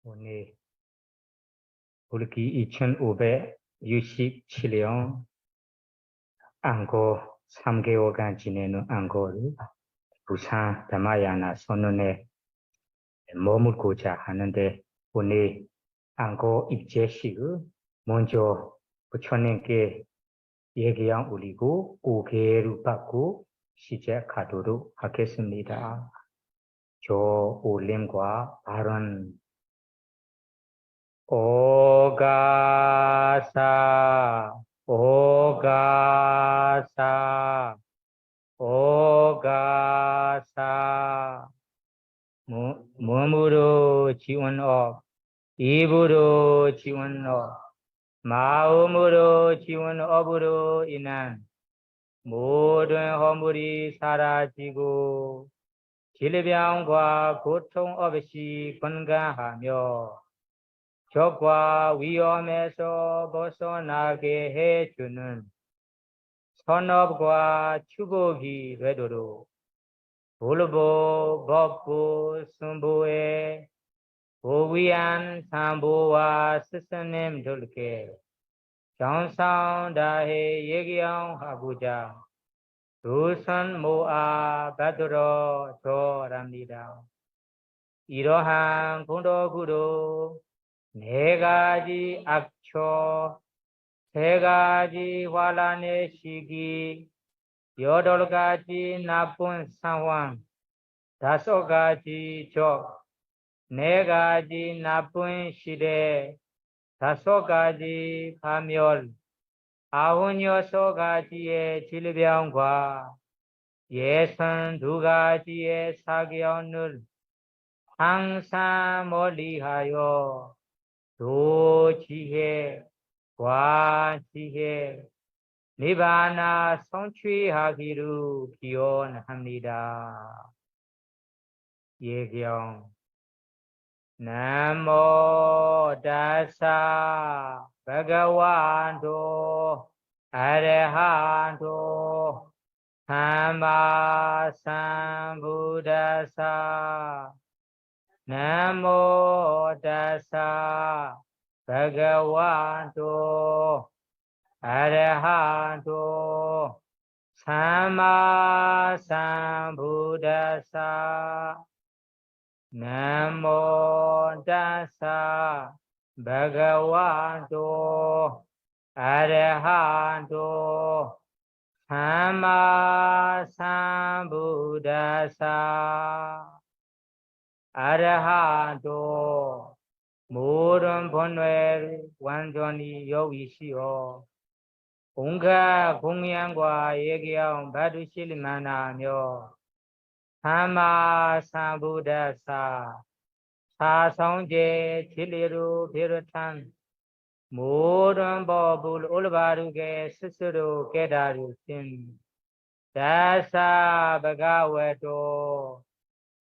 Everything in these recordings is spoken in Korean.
오늘 우리 2005배 유식 7령 안고 3개월간 지내는 안고를 부산 담마야나 선언에 머물고자 하는데 오늘 안고 입제식을 먼저 부처님께 얘기한 올리고 고개를 받고 시작하도록 하겠습니다. 저 올림과 발언 오가사 오가사 오가사 몸으로 지원업 입으로 지원업 마음으로 지원업으로 인한 모든 허물이 사라지고 질병과 고통 없이 건강하며 적과 위험에서 벗어나게 해주는 선업과 축복이 되도록 불보, 법보, 승보의 보위한 산보와 스승님들께 정성 다해 얘기하고자 두 손 모아 받들어 절합니다. 이러한 공덕으로 4가지 악초, 3가지 환란의 시기, 8가지 나쁜 상황, 5가지 적, 4가지 나쁜 시대, 5가지 파멸, 96가지의 질병과 62가지의 사견을 항상 멀리하여 도지혜, 과지혜, 니바나 성취하기를 기원합니다. 예경 나모 다사 바가완도 아레한도 삼마삼부다사 나모 다사 바가완도 아레한도 삼마삼부다사 나모 다사 바가완도 아레한도 삼마삼부다사 아레한도 모든 번뇌를 완전히 여기시오 온갖 공양과 얘기하온 받으실 만하며 삼마삼부다사 사성제 진리로 비롯한 모든 법을 올바르게 스스로 깨달으신 다사 바가와도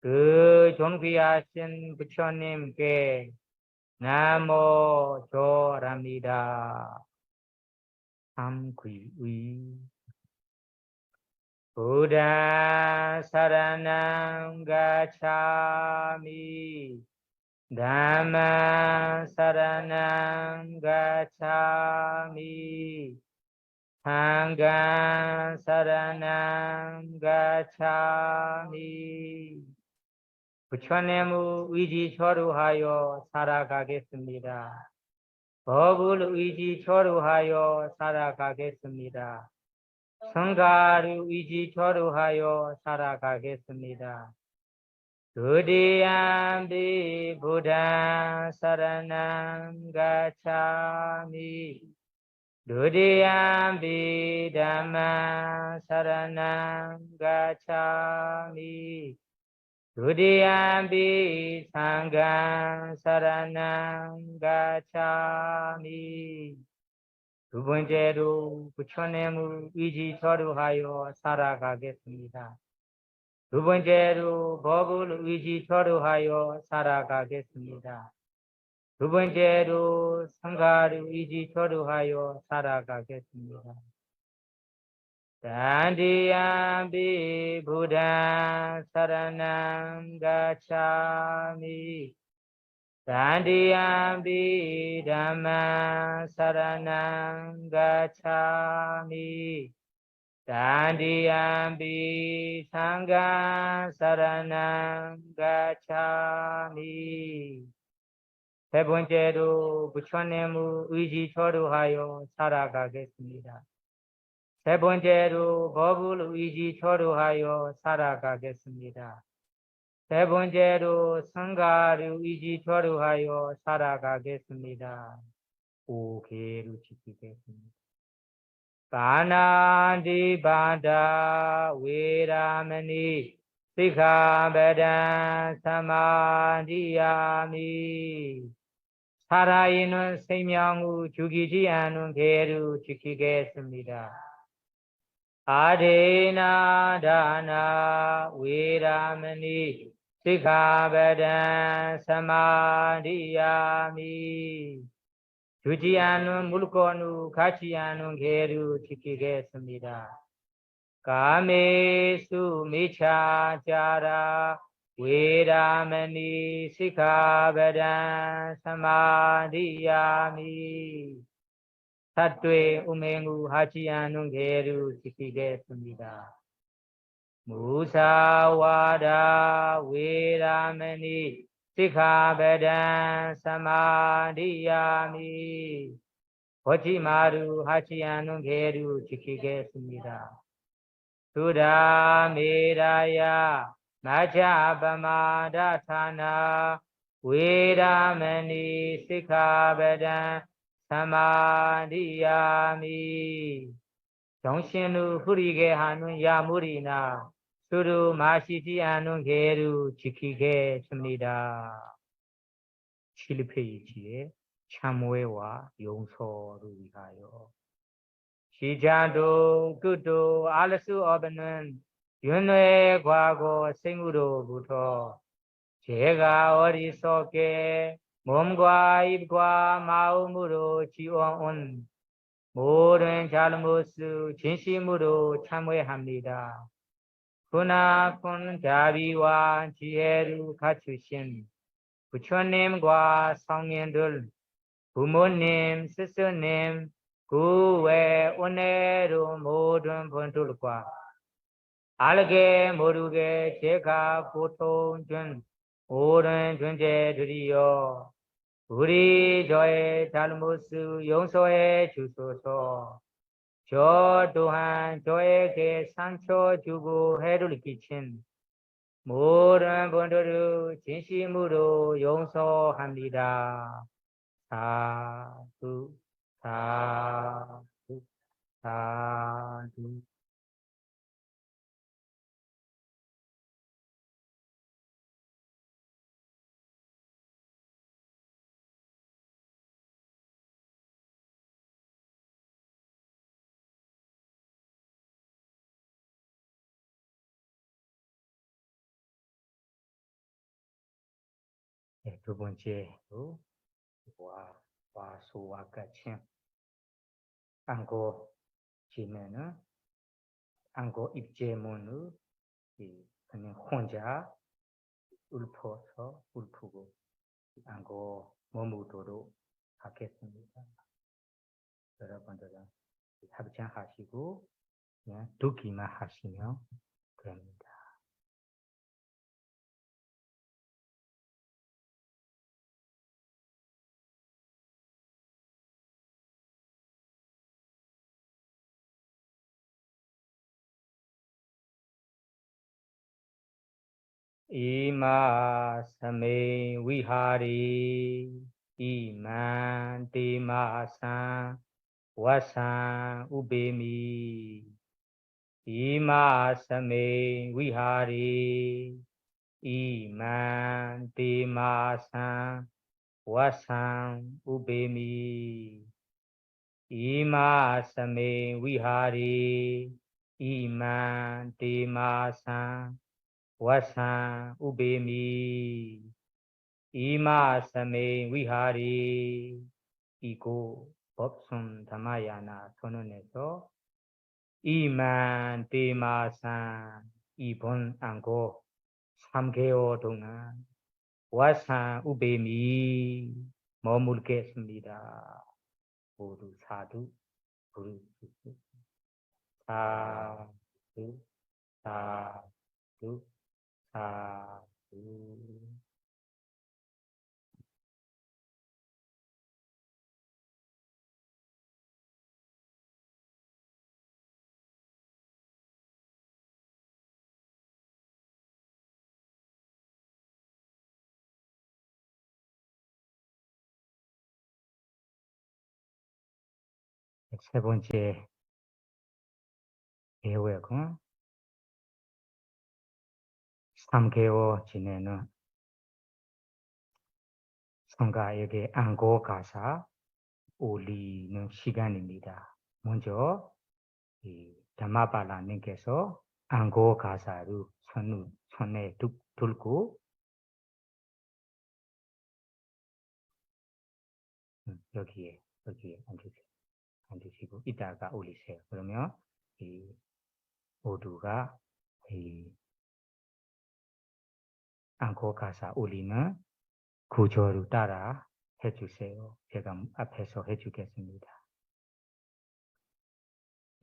그 존귀하신 부처님께 나모 절합니다. 삼귀의 부다 사라남 가차미 담마 사라남 가차미 상강 사라남 가차미 부처님의 의지 초루하여 살아가겠습니다. 법을 의지 초루하여 살아가겠습니다. 성가를 의지 초루하여 살아가겠습니다. 두디암비 부다 사라남 가차미 두디암비 담마 사라남 가차미 두디암비 상강 사라남 가차미 두 번째로 부처님의 의지 초루하여 살아가겠습니다. 두 번째로 법을 의지 초루하여 살아가겠습니다. 두 번째로 성가를 의지 초루하여 살아가겠습니다. 단디암비 부다 사라남 가차미 Tandiyampi Dhamma Saranam Gacchami Tandiyampi Sangha Saranam Gacchami 세 번째로 부처님의 의지처로하여 살아가겠습니다. 세 번째로 법을 의지처로하여 살아가겠습니다. 세 번째로 성가를 의지처로하여 살아가겠습니다. 5개를 지키겠습니다. 바나디바다 웨라머니 시카바단 사마디야미 살아있는 생명을 죽이지 않은 개를 지키겠습니다. 아데나다나 웨라머니 시카바단 사마디야미 주지 않은 물건을 갖지 않은 개를 지키겠습니다. 가메수 미차자라 웨라머니 시카바단 사마디야미 사퇴 우맹우 하지 않은 개를 지키겠습니다. 무사와다 웨라머니 시카바단 사마디야미 거짓말을 하지 않은 개를 지키겠습니다. 수다메라야 마자바마다타나 웨라머니 시카바단 사마디야미 정신을 흐리게 하는 야물이나 술을 마시지 않은 개를 지키겠습니다. 7페이지에 참회와 용서를 위하여 시장도 끝도 알 수 없는 윤회의 과거 생으로부터 제가 어리석게 몸과 입과 마음으로 지어온 모든 잘못을 진심으로 참회합니다. 크나큰 자비와 지혜를 갖추신 부처님과 성인들, 부모님, 스승님, 그 외 은혜로 모든 분들과 알게 모르게 제가 고통 준 모든 존재들이여 우리 저의 잘못을 용서해 주소서. 저 또한 저에게 상처 주고 해를 끼친 모든 분들을 진심으로 용서합니다. 사두 사두 사두 네, 두 번째로 와수와 같이 안고 지면은 안고 입제문을 그냥 혼자 울프고 안고 머무도록 하겠습니다. 여러분들은 합장하시고 그냥 두기만 하시면 됩니다. 이마스메 위하리 이만 데마산 와산 우베미 이마스메 위하리 이만 데마산 와산 우베미 이마스메 위하리 이만 데마산 와산 우베미 이마스메 위하리 이고 법순 담마야나 선언에서 이만 데마산 이번 안고 3개월 동안 와산 우베미 머물겠습니다. 모두 사두 부르 사두 사두 사두. 세 번째 대회가 3개월 지내는 성가에게 안고 가사 올리는 시간입니다. 먼저 이 담마발라님께서 안고 가사를 손에 들고 여기에 앉으시고 이따가 올리세요. 그러면 이 모두가 이 안고 가사 올리는 구조를 따라 해주세요. 제가 앞에서 해주겠습니다.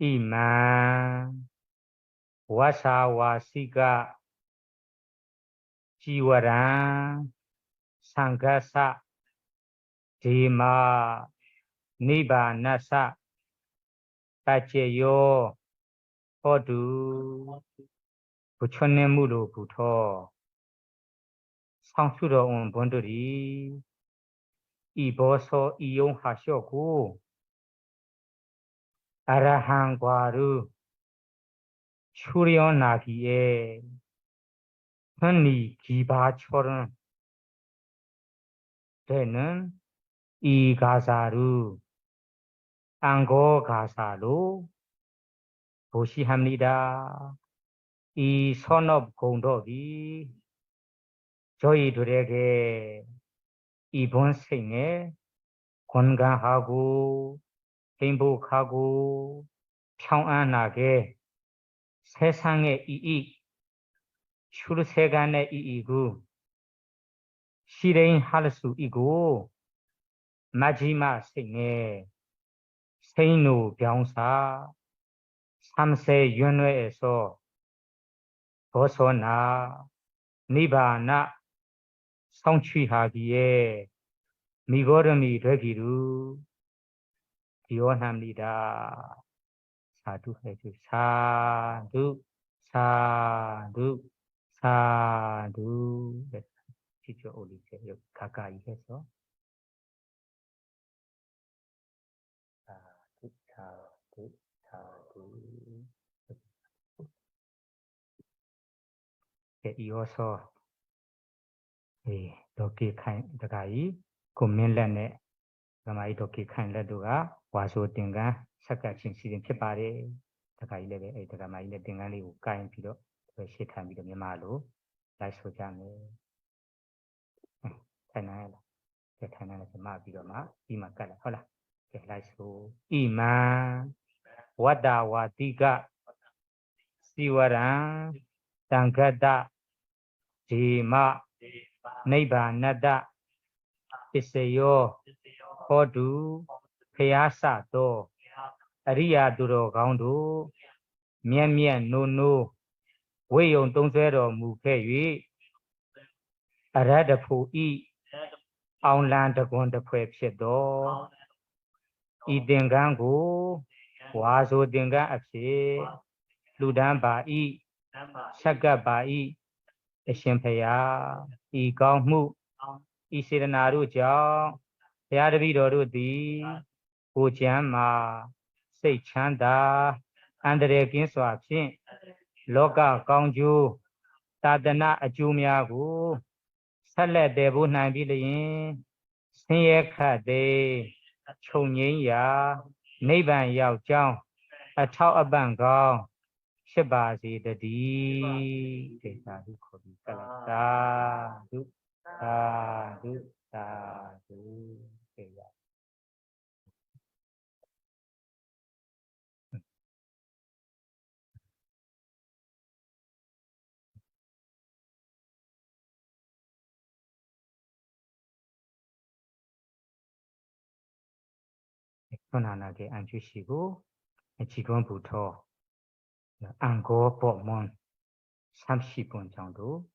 이만 와사와시가 지와란 상가사 디마 니바나사 따제요 호두 부처님으로 부터 상수로운 분들이 이보서 이용하셨고 아라한과를 출연하기에 흔히 기바처럼 되는 이 가사를 안고 가사로 보시합니다. 이 선업 공덕이 저희들에게 이번 생에 건강하고 행복하고 평안하게 세상의 이익, 출세간의 이익을 실행할 수 있고 마지막 생에 생로 병사 3세 윤회에서 벗어나 니바나 성취하기에 미걸음이 되기를 기원합니다. 사두 해주 사두 사두 사두. 직접 올리세요. 가까이 해서 사두 사두 사두. 네, 이어서 도끼 가까이 고민란에 가마이 도끼 칸라도가 와소 땡간 삭가친 시즌ဖြစ်ပါတယ်တခါကြီးလည်းပဲတခါမကြီးလည်းသင်္ကန်းလေးကိုကိုင်ပြီးတော့ရှေ့ထိုင်ပြီးတော့မြန်မာလိုလိုက်ဆိုကြမယ်ထိုင်နိုင်လားကဲထိုင်နိုင်လားကျမပြီးတော့မှပြီးမှကတ်လိုက်ဟုတ်လားကဲလိုက်ဆိုဣမံဝတ္တဝါတိကစီဝရံတံဂတ္တဒီမနိဗ္ဗာနတ္တပစ္စယောဟောတုဖယားစသောအရိယာသူတော်ကောင်းတို့မြတ်မြတ်နိုးနိုးဝိယုံသုံးဆွဲတော်မူခဲ့၍အရဟတဖို့ဤအောင်လံတကွန်တဖွဲဖြစ်သောဤသင်္ကန်းကိုဝါဆိုသင်္ကန်းအဖြစ်လူဒန်းပါဤဆက်ကပ်ပါဤအရှင်ဖယားဤကောင်းမှုဤစေတနာတို့ကြောင့်ဘုရားတပည့်တော်တို့သည်ကိုယ်ချမ်းမှာစိတ်ချမ်းသာအန္တရာယ်ကင်းစွာဖြင့်လောကကောင်းကျိုးသာသနာအကျိုးများကိုဆက်လက်တည်ဖို့နိုင်ပြီလျင်ဆင်းရဲခတ်သိချုပ်ငြိမ်းရာနိဗ္ဗာန်ရောက်ကြောင်းအထောက်အပံ့ကောင်းဖြစ်ပါစေတည်းဒေသာဓုခေါ်ပြီးဆက်လိုက်သာဓုသာဓုသာဓုဒေသာ 편안하게 앉으시고 지금부터 안고 법문 30분 정도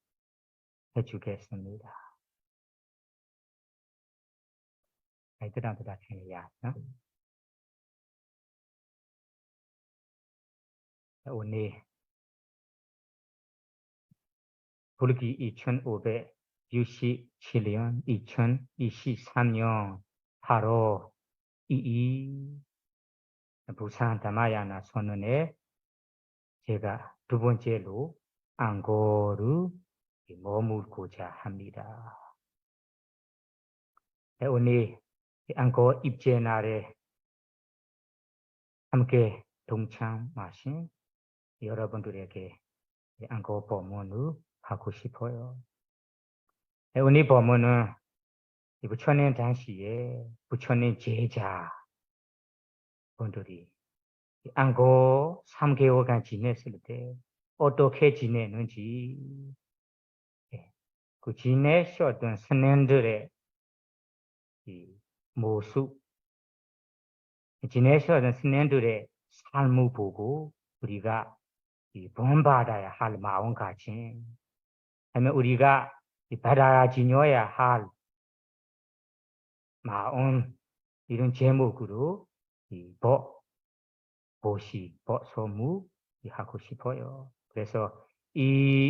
해주겠습니다. 애들한테 다 해야. 오늘 불기 2567년 2023년 8월 2일 부산 담마야나 선언에 제가 두 번째로 안고를 머물고자 합니다. 오늘 안고 입제 날에 함께 동참하신 여러분들에게 안고 법문을 하고 싶어요. 오늘 법문은 부처님 당시에 부처님 제자 분들이 안고 3개월간 지냈을 때 어떻게 지내는지 그 지내셨던 스님들의 모습, 지내셨던 스님들의 삶을 보고 우리가 본받아야 할 마음가짐, 아니면 우리가 받아 지녀야 할 마음, 이런 제목으로 보소무 하고 싶어요. 그래서 이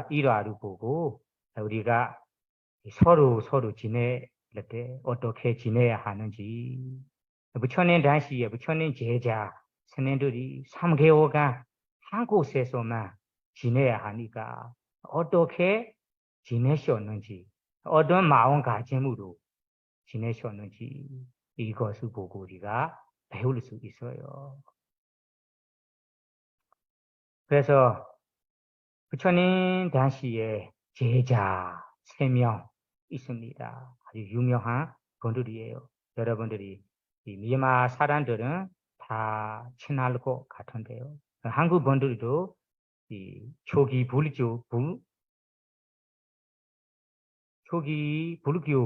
일화를 보고 우리가 서로 지낼 때 어떻게 지내야 하는지, 부처님 당시에 부처님 제자 스님들이 3개월간 한 곳에서만 지내야 하니까 어떻게 지내셨는지, 어떤 마음가짐으로 지내셨는지 이것을 보고 우리가 배울 수 있어요. 그래서 부처님 당시에 제자 3명 있습니다. 아주 유명한 분들이에요. 여러분들이 이 미얀마 사람들은 다 친할 것 같은데요. 한국 분들도 이 초기 불교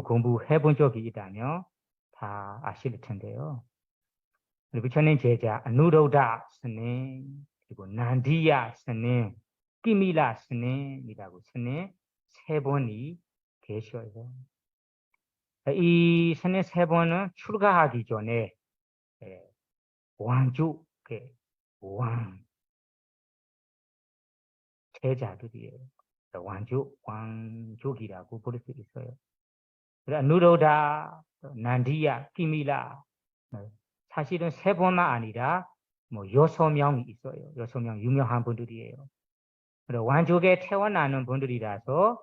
공부해 본 적이 있다면 다 아실 텐데요. 부처님 제자 아누르다 스님, 그리고 난디야 스님, 끼밀라 스님이라고 스님 3분이 계셔요. 이 스님 3분은 출가하기 전에 왕족, 왕 제자들이에요. 왕족이라고 부를 수 있어요. 아누르다, 난디야, 끼밀라, 사실은 3분만 아니라 뭐 6명이 있어요. 6명 유명한 분들이에요. 왕족에 태어나는 분들이라서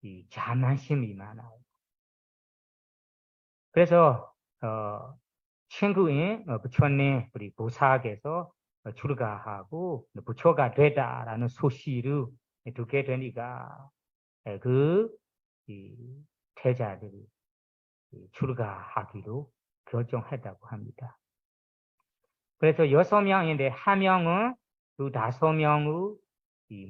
이 자만심이 많아요. 그래서 친구인 부처님 우리 보살께서 출가하고 부처가 되다라는 소식을 듣게 되니까 그 태자들이 출가하기로 결정했다고 합니다. 그래서 6명인데 한 명은 그 5명을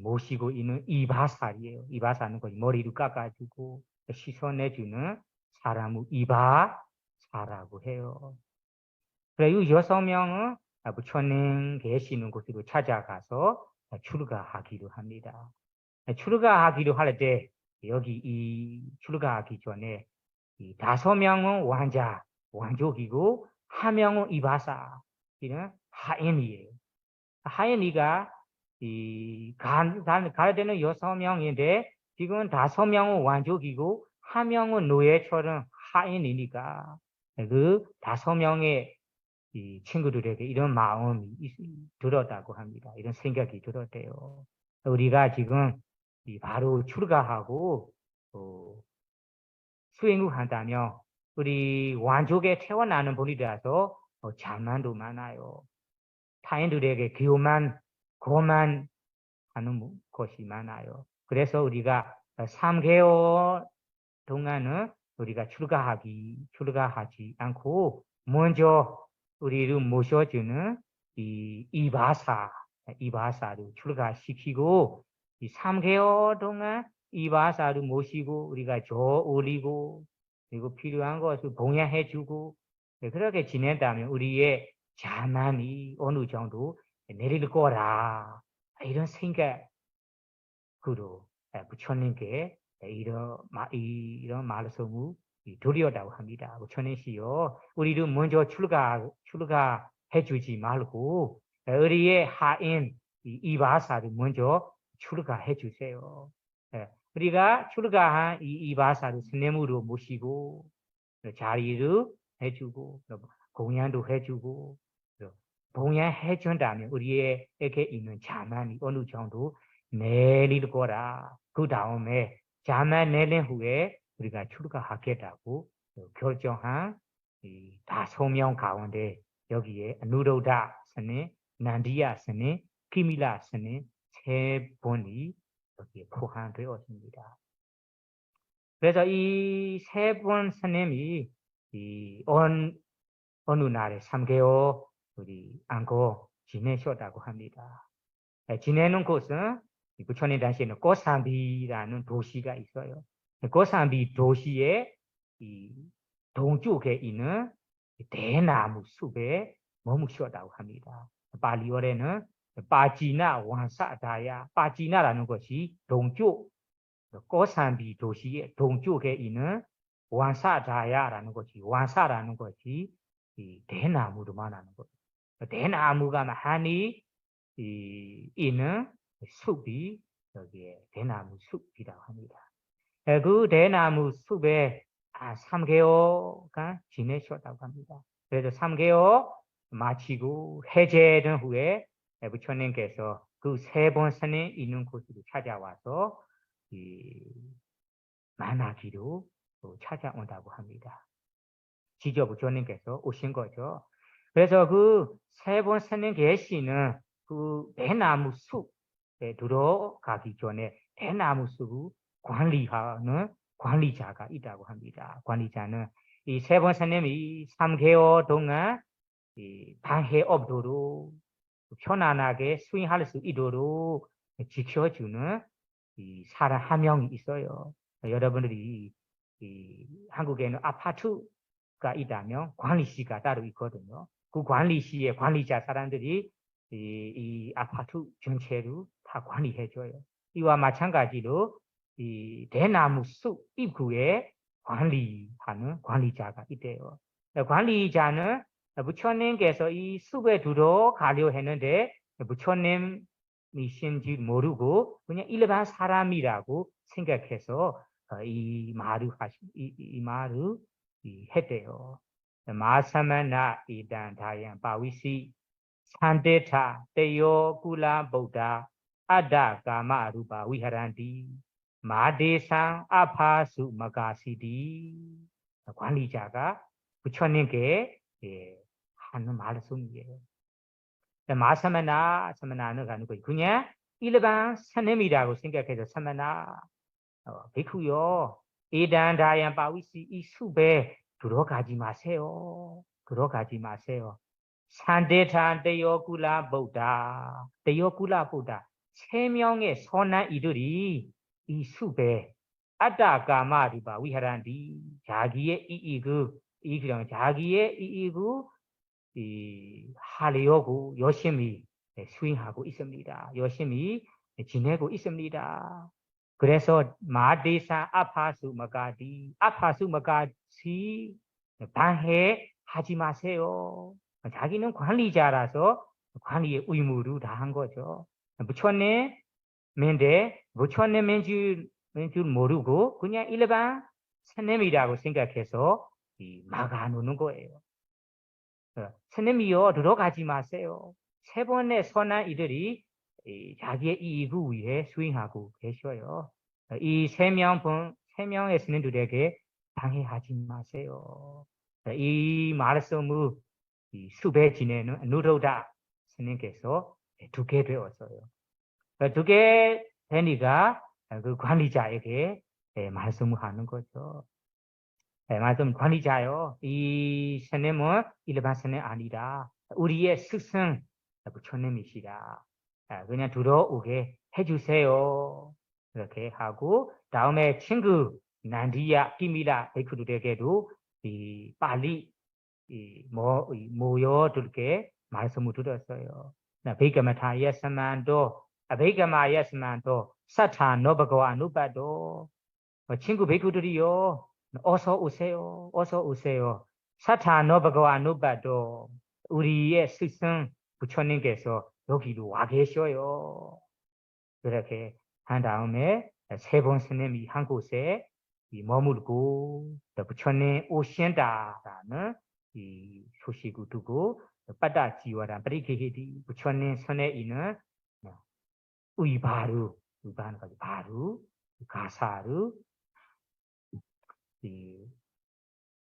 모시고 있는 이바살이에요. 이바사는 거의 머리를 깎아주고 씻어내주는 사람을 이바사라고 해요. 그래서 6명은 부처님 계시는 곳으로 찾아가서 출가하기로 합니다. 출가하기로 할 때 여기 이 출가하기 전에 이 5명은 왕족이고 1명은 이바사, 이는 하인이에요. 하인이가 가야 되는 6명인데 지금 5명은 왕족이고 1명은 노예처럼 하인이니까 그 5명의 이 친구들에게 이런 마음이 들었다고 합니다. 이런 생각이 들었대요. 우리가 지금 바로 출가하고 수행을 한다면 우리 왕족에 태어나는 분이라서 자만도 많아요. 타인들에게 고만 하는 것이 많아요. 그래서 우리가 3개월 동안은 우리가 출가하지 않고 먼저 우리를 모셔주는 이바사를 출가시키고 이 3개월 동안 이바사를 모시고 우리가 저 올리고 그리고 필요한 것을 봉양해주고 그렇게 지낸다면 우리의 자만이 어느 정도 내릴 거라. 이런 생각으로 부처님께 이런 말씀을 드렸다고 합니다. 부처님이요, 우리도 먼저 출가해 주지 말고 우리의 하인 이바사를 먼저 출가해 주세요. 우리가 출가한 이바사를 스님으로 모시고 자리를 해주고 공양도 해주고 공양해 준다면 우리에게 있는 자만이 어느 정도 내릴 거라. 그 다음에 자만 내린 후에 우리가 출가하겠다고 결정한 다소명 가운데 여기에 누로다 스님, 난디야 스님, 키밀라 스님 세 분이 여기에 포함되었습니다. 그래서 이 세 분 스님이 어느 날에 3개월 우리 안고 지내셨다고 합니다. 지내는 곳은 부처님 당시에는 고산비라는 도시가 있어요. 고산비 도시의 이 동쪽에 있는 대나무 숲에 머무셨다고 합니다. 발리어에는 빠지나 완사다야, 빠지나라는 것이 동쪽, 고산비 도시의 동쪽에 있는 완사다야라는 것이, 완사라는 것이 이 대나무로 말하는 거예요. 대나무가 많이 있는 숲이 여기에 대나무 숲이라고 합니다. 그 대나무 숲에 3개월간 지내셨다고 합니다. 그래서 3개월 마치고 해제된 후에 부처님께서 그 세 번 스님 있는 곳으로 찾아와서 만나기로 찾아온다고 합니다. 지저 부처님께서 오신 거죠. 그래서 그 세 번 스님 계시는 그 대나무 숲에 들어가기 전에 대나무 숲을 관리하는 관리자가 있다고 합니다. 관리자는 이 세 번 스님이 3개월 동안 방해 없도록 편안하게 수행할 수 있도록 지켜주는 사람 한 명이 있어요. 여러분들이 한국에는 아파트가 있다면 관리시가 따로 있거든요. 그 관리시의 관리자 사람들이 이 아파트 전체를 다 관리해줘요. 이와 마찬가지로 이 대나무 숲 입구에 관리하는 관리자가 있대요. 관리자는 부처님께서 이 숲에 들어가려 했는데 부처님이신지 모르고 그냥 일반 사람이라고 생각해서 이 말을 했대요. 마사마나 이단 다양 바위시 산데타 테요 꿀라 부ddha 아다 까마 아루바 위하란디 마데상 아파수 마가시디 관리자가 부처님께 하는 말씀이에요. 마사마나는 아니고 그냥 일반 스님이라고 생각해서 사마나 비쿠요 이단다양 바위시 이 숲에 들어가지 마세요. 들어가지 마세요. 산데탄 테요쿨라 부ddha 테요쿨라 부ddha 3명의 선한 이들이 이 숲에 아따까마리바 위하란디 자기의 자기의 이익을 하려고 열심히 수행하고 있습니다. 열심히 지내고 있습니다. 그래서 마데사 아파수 마가시 방해하지 마세요. 자기는 관리자라서 관리의 의무를 다한 거죠. 부처님인데 부처님인 줄 모르고 그냥 일반 스님이라고 생각해서 막아놓는 거예요. 스님이요 들어가지 마세요. 3번의 선한 이들이 자기의 이익을 위해 수행하고 계셔요. 이 3명의 스님들에게 방해하지 마세요. 이 말씀을 숲에 지내는 누로다 스님께서 두게 되었어요. 두게 되니까 그 관리자에게 말씀을 하는 거죠. 말씀 관리자요. 이 스님은 일반 스님 아니라 우리의 스승 부처님이시다. 그냥 들어오게 해주세요. 이렇게 하고 다음에 친구 난디야, 키밀라 베이크들에게도 이 빨리 모여 둘게 말씀을 들었어요. 나 베이가마타 예스만도 아베이가마 예스만도 사타 노바고 아누바도 친구 베이구들이요 어서 오세요. 어서 오세요. 사타 노바고 아누바도 우리의 스승 부처님께서 여기로 와 계셔요. 그렇게 한 다음에 세 번 스님이 한 곳에 머물고 부처님 오신다라는 이 소식을 두고 빠따지와라 브리게디 부처님 손에 있는 의바루 의바는 가지 바루 가사루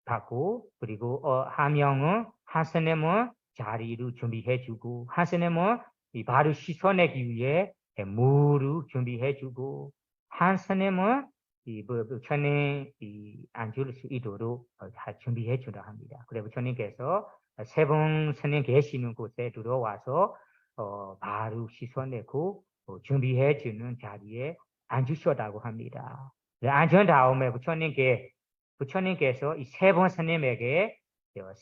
받고 그리고 한 명은 한 스님은 자리를 준비해주고 한 스님은 이 바로 씻어내기 위해 물을 준비해주고 한 스님은 이 부처님 이 앉을 수 있도록 다 준비해주라 합니다. 그래 부처님께서 세 분 스님 계시는 곳에 들어와서 바로 씻어내고 준비해주는 자리에 앉으셨다고 합니다. 앉은 다음에 부처님께서 이 세 번 스님에게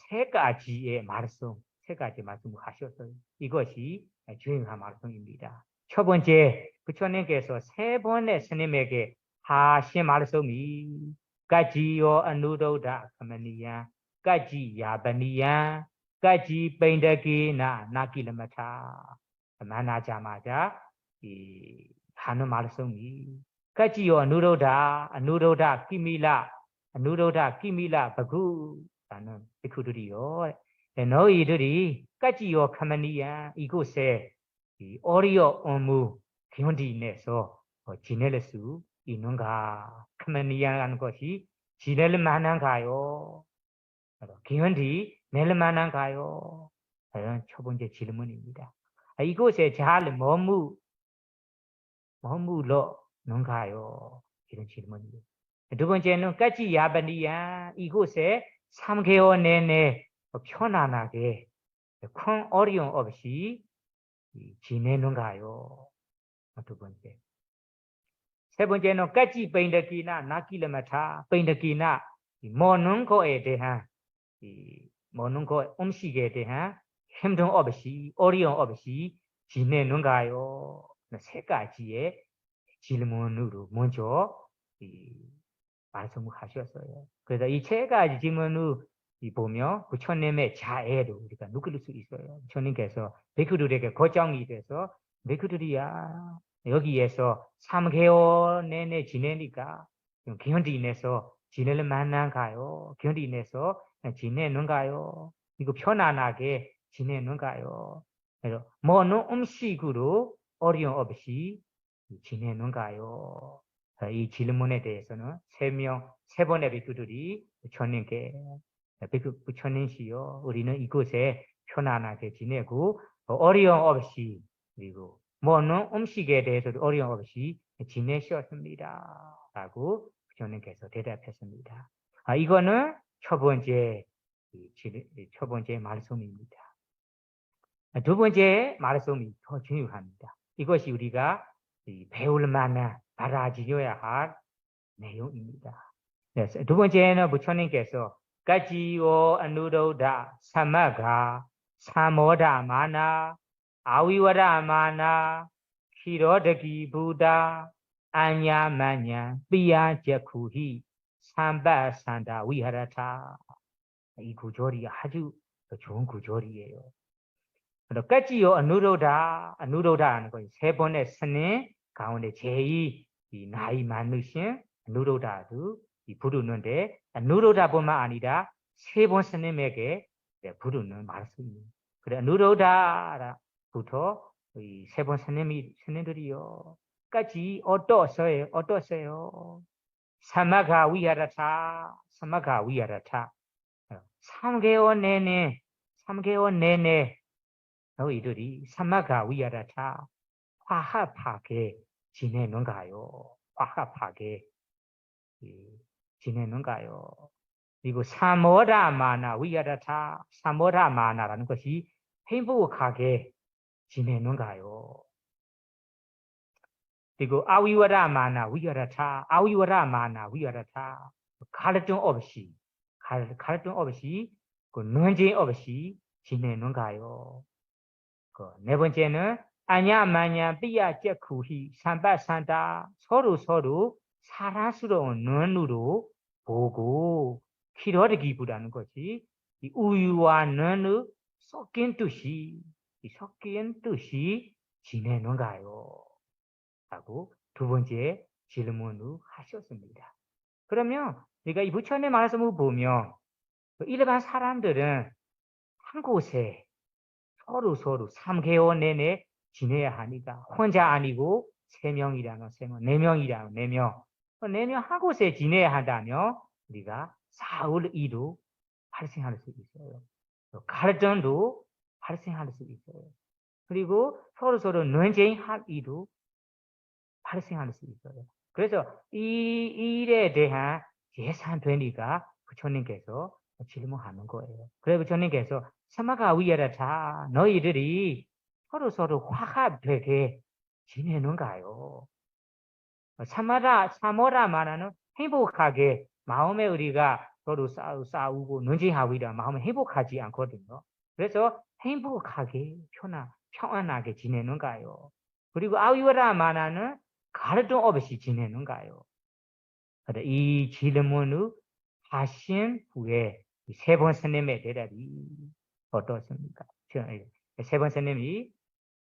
세 가지의 말씀, 세 가지 말씀을 하셨어요. 이것이 중요한 말씀입니다. 첫 번째, 부처님께서 세 번의 스님에게 하신 말씀이 까지요 아누도다 카마니야, 까지 야바니야, 까지 벤다기나 나길마타 만나자마자 이 하는 말씀이 까지요 아누도다 키밀라 아누로다 키밀라 바구라는 비쿠들이요. 너희들이 까지요 카마니야 이곳에 이 어리어 어무 견디내서 지낼 수 있는가? 카마니야라는 것이 지낼 만한가요? 견디 낼 만한가요? 이런 첫 번째 질문입니다. 이곳에 잘 머물러 는가요? 이런 질문입니다. 두 번째는 까지 야바니야 이곳에 3개월 내내 편안하게 큰 어려움 없이 지내는가요? 두 번째. 세 번째는 까지 벤다기나 나길마타 벤다기나 먹는 거에 대한 먹는 거 음식에 대한 힘든 없이 어려움 없이 지내는가요? 세 가지의 질문으로 먼저 말씀을 하셨어요. 그래서 이 세 가지 질문을 보면 부처님의 자애를 우리가 느낄 수 있어요. 부처님께서 베크들에게 거정이 돼서 베크들이야 여기에서 3개월 내내 지내니까 견디내서 지낼 만한가요? 견디내서 지내는가요? 이거 편안하게 지내는가요? 그래서 먹는 음식으로 어려움 없이 지내는가요? 이 질문에 대해서는 세 번의 비구들이 부처님께 부처님시여 우리는 이곳에 편안하게 지내고 어려움 없이 그리고 먹는 음식에 대해서도 어려움 없이 지내셨습니다. 라고 부처님께서 대답했습니다. 이거는 첫 번째 말씀입니다. 두 번째 말씀이 더 중요합니다. 이것이 우리가 배울 만한 알아지려야 할 내용입니다. 두 번째는 부처님께서 까지요 아누로다 사마가 사모다 마나 아위와다 마나 키로드기 부다 안야마냐 비야제쿠히 삼바산다 위하라타 이 구절이 아주 좋은 구절이에요. 까지요 아누로다는 거 세 번의 스님 가운데 제일 나이 많으신 아누로다도 부르는데 아누로다뿐만 아니라 세 번 스님에게 부르는 말씀입니다. 그래 아누로다부터 세 번 스님들이요. 까지 어떠세요? 사마가 위하라타 3개월 내내 너희들이 사마가 위하라타 화합하게 지내는가요? 화합하게 지내는가요? 그리고 사모라마나 위하라타 사모라마나라는 것이 행복하게 지내는가요? 그리고 아위와라마나 위하라타 갈등 없이 그 눈진 없이 지내는 가요. 그 네 번째는 아냐마냐 삐야 째쿠히 산바산다 서로 사랑스러운 눈으로 보고 기러기보다는 거지. 이 우유와 눈을 섞인 뜻이 지내는 가요. 하고 두 번째 질문을 하셨습니다. 그러면 우리가 이 부처님 말씀을 보면 일반 사람들은 한 곳에 서로 3개월 내내 지내야 하니까 혼자 아니고 3명이라면 3명, 4명이라면 4명, 4명 한 곳에 지내야 한다면 우리가 싸울 일도 발생할 수 있어요. 갈등도 발생할 수 있어요. 그리고 서로 논쟁할 일도 발생할 수 있어요. 그래서 이 일에 대한 예산되니까 부처님께서 질문하는 거예요. 그래서 부처님께서 사마가 위에라자 너희들이 서로 화합되게 지내는가요? 사모라 말하는 행복하게 마음에 우리가 서로 싸우고 논쟁하고 이런 마음은 행복하지 않거든요. 그래서 행복하게 평안하게 지내는가요? 그리고 아위와라 말하는 갈등 없이 지내는가요? 이 질문을 하신 후에 세 번 스님의 대답이 어떻습니까? 세 번 스님이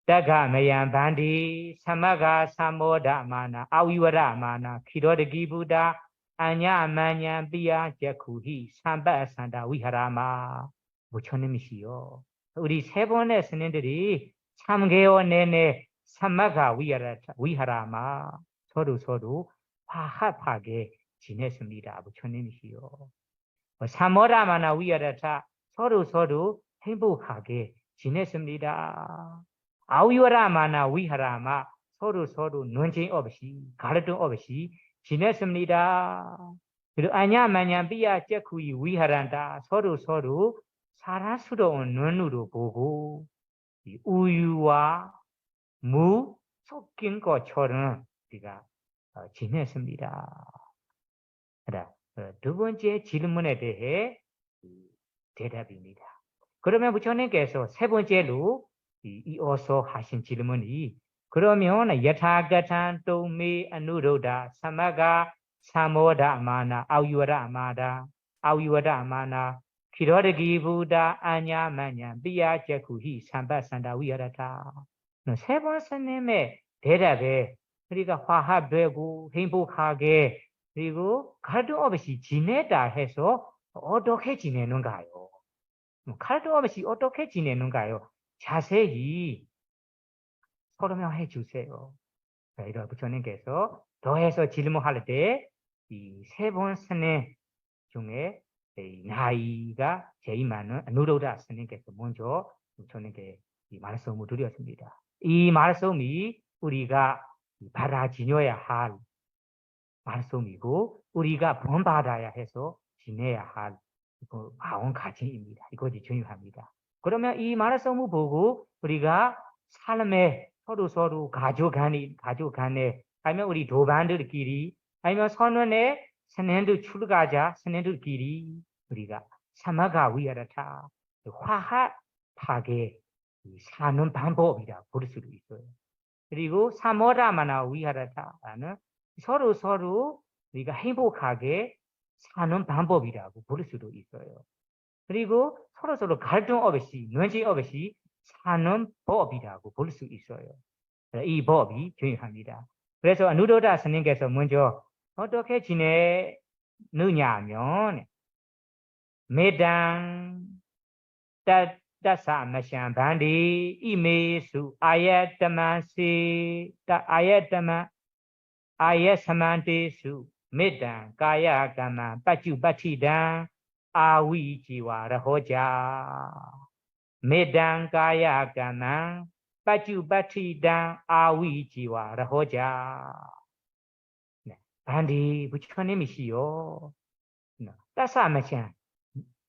다가 메얀 반디 사마가 사모다 마나 아위와라 마나 키로드기 부다 아냐 마냐 비야 제쿠히 삼바산다 위하라마 부처님이시요. 우리 세 번의 스님들이 3개월 내내 사마가 위하라마 서로 화합하게 지냈습니다. 부처님이시요. 사모라마나 위하라타 서로 행복하게 지냈습니다. 아위와라마나 위하라마 서로 논쟁 없이 갈등 없이 지냈습니다. 그리고 아냐마냐 비야 째쿠이 위하란다 서로 사랑스러운 눈으로 보고 우유와 무 섞인 것처럼 우리가 지냈습니다. 두 번째 질문에 대해 대답입니다. 그러면 부처님께서 세 번째로 이어서 하신 질문이 그러면 여타가탄 또메 아누로다 사마가 사모다 마나 아위와다 마나 기러드기 부다 아냐마냐 비야 제쿠히 삼바산다 위하라타. 세 번 스님의 대답에 우리가 화합되고 행복하게 그리고 갈등 없이 지내다 해서 어떻게 지내는가요? 갈등 없이 어떻게 지내는가요? 자세히 설명해 주세요. 이런 부처님께서 더해서 질문할 때 이 세 번 스님 중에 나이가 제일 많은 누로다 스님께서 먼저 부처님께 이 말씀을 드렸습니다. 이 말씀이 우리가 받아지녀야 할 말씀이고 우리가 본받아야 해서 지내야 할 마음가짐입니다. 이것이 중요합니다. 그러면 이 말씀을 보고 우리가 삶에 서로 가족 간에 아니면 우리 도반들끼리 아니면 선원의 스님들 출가자 스님들끼리 우리가 사마가 위하라타 화합하게 사는 방법이라 볼 수도 있어요. 그리고 사모라마나 위하라타는 서로 우리가 행복하게 사는 방법이라고 볼 수도 있어요. 그리고 서로 갈등 없이 논쟁 없이 사는 법이라고 볼 수 있어요. 이 법이 중요합니다. 그래서 아누로다 스님께서 먼저 어떻게 지내느냐 하면 메당 다사마샹 반디 이메수 아야타만시 아야사만테수 메당 가야가마 빠쭈빠치당 아위지와라호자 메당 가야가마 빠쭈빠치당 아위지와라호자 반디 부처님이시요. 다사마샹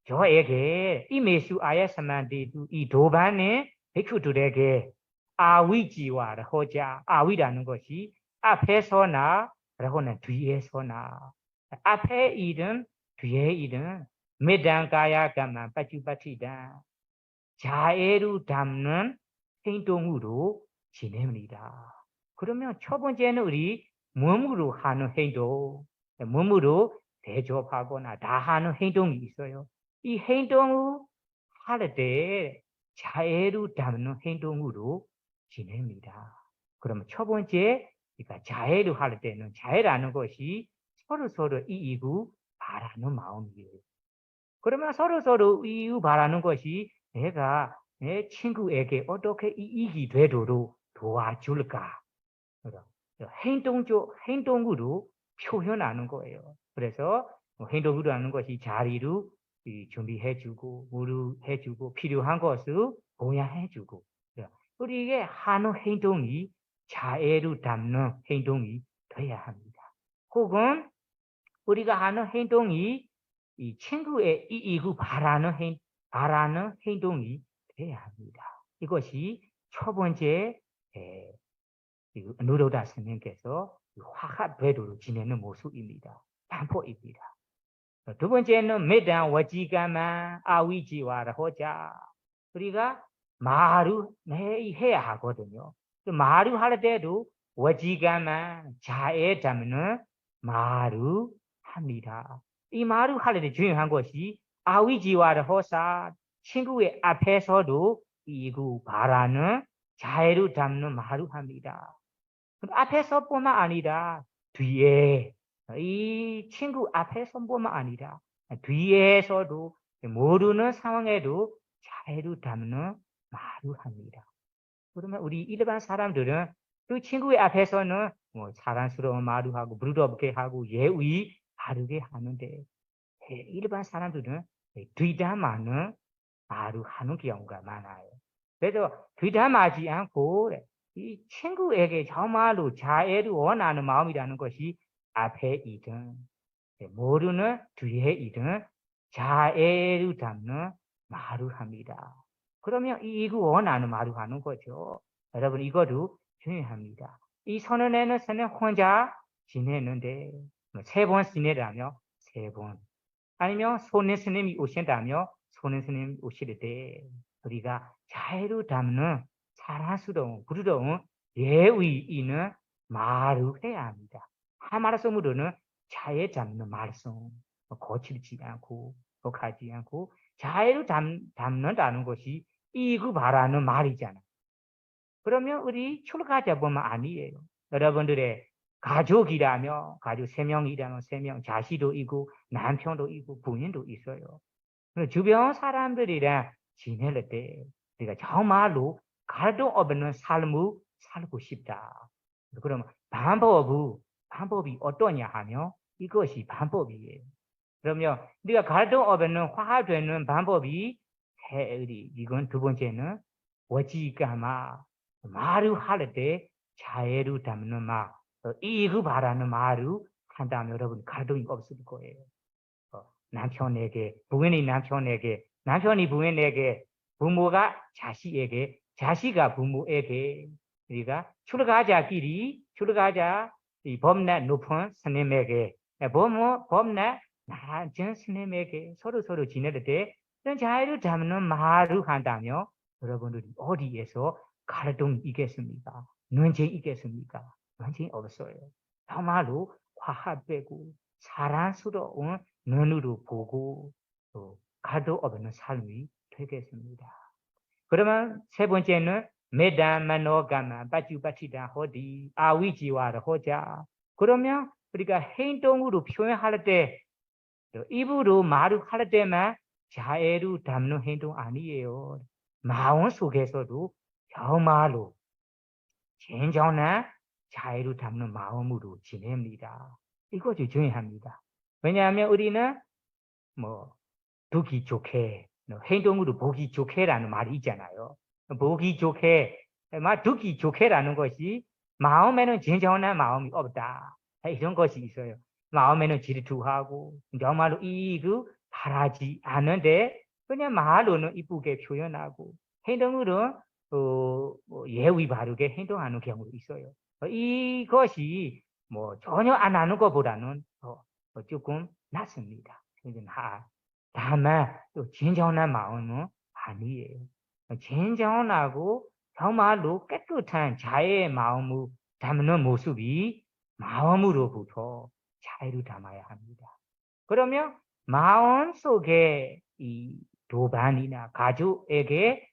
저에게 이메수 아야사만테수 이 도반에 백후들에게 아위지와라호자 아위라는 것이 앞에서나 라고는 뒤에서나 앞에 일은 뒤에 일은 메단가야가만 빠쭈빠치다 자애로 담는 행동으로 지냅니다. 그러면 첫 번째는 우리 몸으로 하는 행동, 몸으로 대접하거나 다 하는 행동이 있어요. 이 행동을 할 때 자애로 담는 행동으로 지냅니다. 그러면 첫 번째, 그러니까 자애로 할 때는 자애라는 것이 서로 이익을 바라는 마음이에요. 그러면 서로 이익을 바라는 것이 내가 내 친구에게 어떻게 이익이 되도록 도와줄까? 행동으로 표현하는 거예요. 그래서 행동으로 하는 것이 자리로 준비해주고, 물을 해주고, 필요한 것을 보양해주고. 우리에게 하는 행동이 자애로 담는 행동이 돼야 합니다. 혹은 우리가 하는 행동이 이 친구의 이익을 바라는 행동이 돼야 합니다. 이것이 첫 번째 누로다 스님께서 화합궤도로 지내는 모습입니다. 반포입니다. 두 번째는 메단 와지가만 아위지와라 호자. 우리가 말을 매일 해야 하거든요. 말을 할 때도 와지가만 자에 담는 말을 합니다. 이 말을 할 때 중요한 것이 아위지와라 호사 친구의 앞에서도 이구 바라는 자애를 담는 말을 합니다. 앞에서뿐만 아니라 뒤에 이 친구 앞에서뿐만 아니라 뒤에서도 모르는 상황에도 자애를 담는 말을 합니다. 그러면 우리 일반 사람들은 그 친구의 앞에서는 뭐 사랑스러운 말을 하고 부드럽게 하고 예의 바르게 하는데 일반 사람들은 뒤담아는 말을 하는 경우가 많아요. 그래서 뒤담하지 않고 이 친구에게 정말로 자애를 원하는 마음이라는 것이 앞에 있든 모르는 뒤에 있든 자애를 담는 말을 합니다. 그러면 이거 원하는 말을 하는 거죠. 여러분 이것도 중요합니다. 이 선언에는 선은 혼자 지내는데 3번 지내라며 3번 아니면 손의 스님이 오신다며 손의 스님이 오실 때 우리가 자애를 담는 사랑스러운 부드러운 예의 있는 말을 해야 합니다. 한 말씀으로는 자애 담는 말씀 거칠지 않고 독하지 않고 자애를 담는다는 것이 이익을 바라는 말이잖아요. 그러면 우리 출가자 보면 아니에요. 여러분들의 가족이라며 가족 3명이라면 3명 자식도 있고 남편도 있고 부인도 있어요. 주변 사람들이랑 지낼 때 우리가 정말로 갈등 없는 삶을 살고 싶다. 그러면 방법이 어떠냐 하면 이것이 방법이에요. 그러면 우리가 갈등 없는 화합되는 방법이 이건 두 번째는 워지가마 말을 할 때 자애를 담는 말, 이익을 바라는 말을 한다면 여러분 갈등이 없을 거예요. 남편에게, 부인이 남편에게, 남편이 부인에게, 부모가 자식에게, 자식이 부모에게, 우리가 출가자 이 법난 높은 스님에게, 법난 낮은 스님에게 서로 지낼 때 이런 자애를 담는 말을 한다며 여러분들이 어디에서 갈등이 있겠습니까? 논쟁이 있겠습니까? 논쟁이 없어요. 정말로 화합되고 사랑스러운 눈으로 보고 또 갈등 없는 삶이 되겠습니다. 그러면 세 번째는 메담마노가마 빠쭈빠치다 호디 아위지와라 호자. 그러면 우리가 행동으로 표현할 때 입으로 말을 할 때만 자애를 담는 행동 아니에요. 마음 속에서도 정말로 진정한 자애를 담는 마음으로 지냅니다. 이것이 중요합니다. 왜냐하면 우리는 뭐 보기 좋게 행동으로 보기 좋게라는 말이 있잖아요. 보기 좋게 듣기 좋게라는 것이 마음에는 진정한 마음이 없다. 이런 것이 있어요. 마음에는 질투하고 정말로 이익을 바라지 않는데 그냥 말로는 이쁘게 표현하고 행동으로 예의 바르게 행동하는 경우도 있어요. 이것이 뭐 전혀 안 하는 것보다는 조금 낫습니다. 다만 또 진정한 마음은 아니에요. 진정하고 정말로 깨끗한 자의 마음을 담는 모습이 마음으로부터 자유를 담아야 합니다. 그러면 마음 속에 이 도반이나 가족에게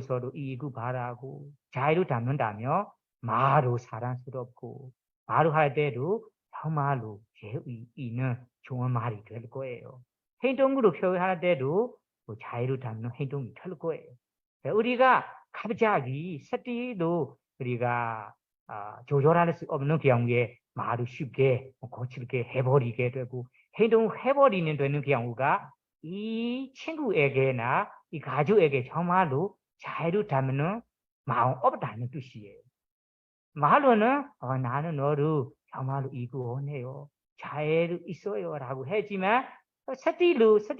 서로 이익을 바라고 자유를 담는다면 말로 사랑스럽고 말로 할 때도 정말로 제의는 좋은 말이 될 거예요. 행동으로 표현할 때도 자유를 담는 행동이 될 거예요. 우리가 갑자기 스티로 우리가 조절할 수 없는 경우에 말을 쉽게 거칠게 해버리게 되고 행동해버리는 되는 경우가 이 친구에게나 이 가족에게 정말로 자유를 담는 마음 없다는 뜻이에요. 말로는 나는 너를 정말로 이거 원해요. 자유를 있어요. 라고 하지만 스티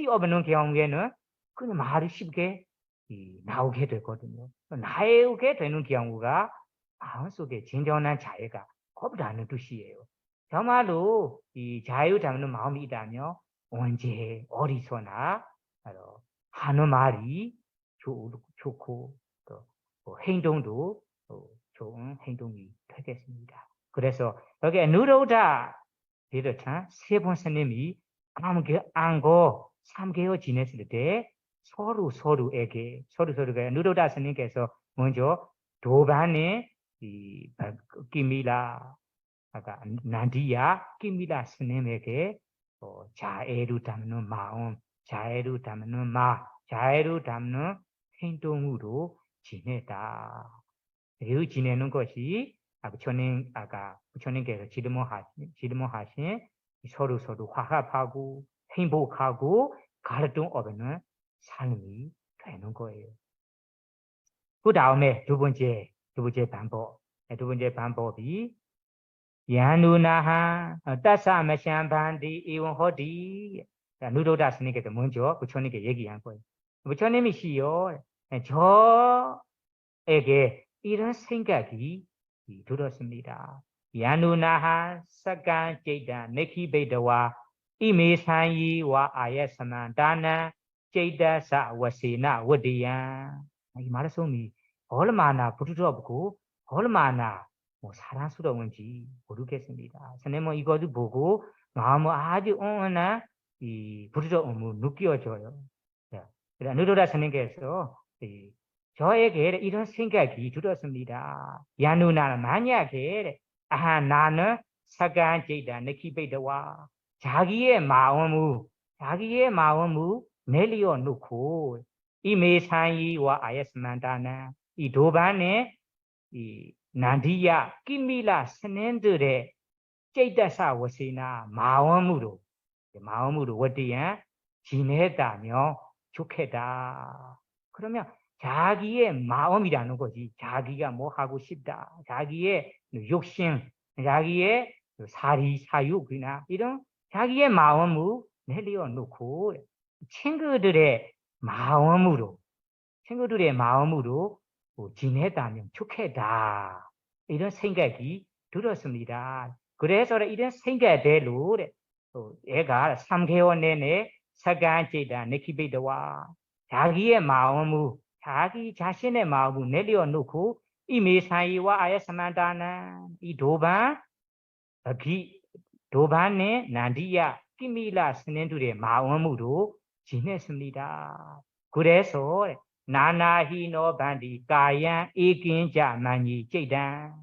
없는 경우에는 그냥 말을 쉽게 나오게 되거든요. 나오게 되는 경우가 마음속에 진정한 자유가 없다는 뜻이에요. 정말로 이 자유 잡는 마음이 있다면 언제 어디서나 하는 말이 좋고 또 행동도 좋은 행동이 되겠습니다. 그래서 여기 누로다 비롯한 세 번 스님이 안고 3개월 지냈을 때 서로에게 누로다 스님께서 먼저 도반에 이 끼밀라 아까 난디야 끼밀라 스님에게 자애를 담는 마음, 자애를 담는 자애를 담는 행동으로 지내다. 이 지내는 것이 아까 부처님께서 지름하신 서로 화합하고 행복하고 갈등 없는 삶이 되는 거예요. 그 다음에 두 번째 방법이 야누나하 따사마샹반디 이원호디 누로다 스님께서 먼저 부처님께 얘기한 거예요. 부처님이시여 저에게 이런 생각이 들었습니다. 야누나하 사간 제이다 네키베드와 이메산이와 아예스만다나 제이다사 와세나 워디야 이 말씀이 얼마나 부드럽고 얼마나 사랑스러운지 모르겠습니다. 스님은 이것을 보고 마음을 아주 온화한 이 부드러움을 느껴져요. 느로다 스님께서 저에게 이런 생각이 들었습니다. 야누나 만약에 나는 사간 제이다 느끼베드와 자기의 마음을 내려놓고 이 메산이와 아예스만다나 이 도반에 이 난디야 끼밀라 스님들의 제이다사 와세나 마음으로 워디야 지내다며 좋겠다. 그러면 자기의 마음이라는 거지. 자기가 뭐 하고 싶다. 자기의 욕심, 자기의 사유이나 이런 자기의 마음을 내려놓고 친구들의 마음으로 지내다면 좋겠다. 이런 생각이 들었습니다. 그래서 이런 생각대로 애가 3개월 내내 사간제다 느끼베드와 자기 자신의 마음을 내려놓고 이 메사이와 아야사만다나 이 도반의 난디야 끼밀라 스님들의 마음으로 지냈습니다. 그래서 나나히노 반디 가얀 이긴자 만이 제단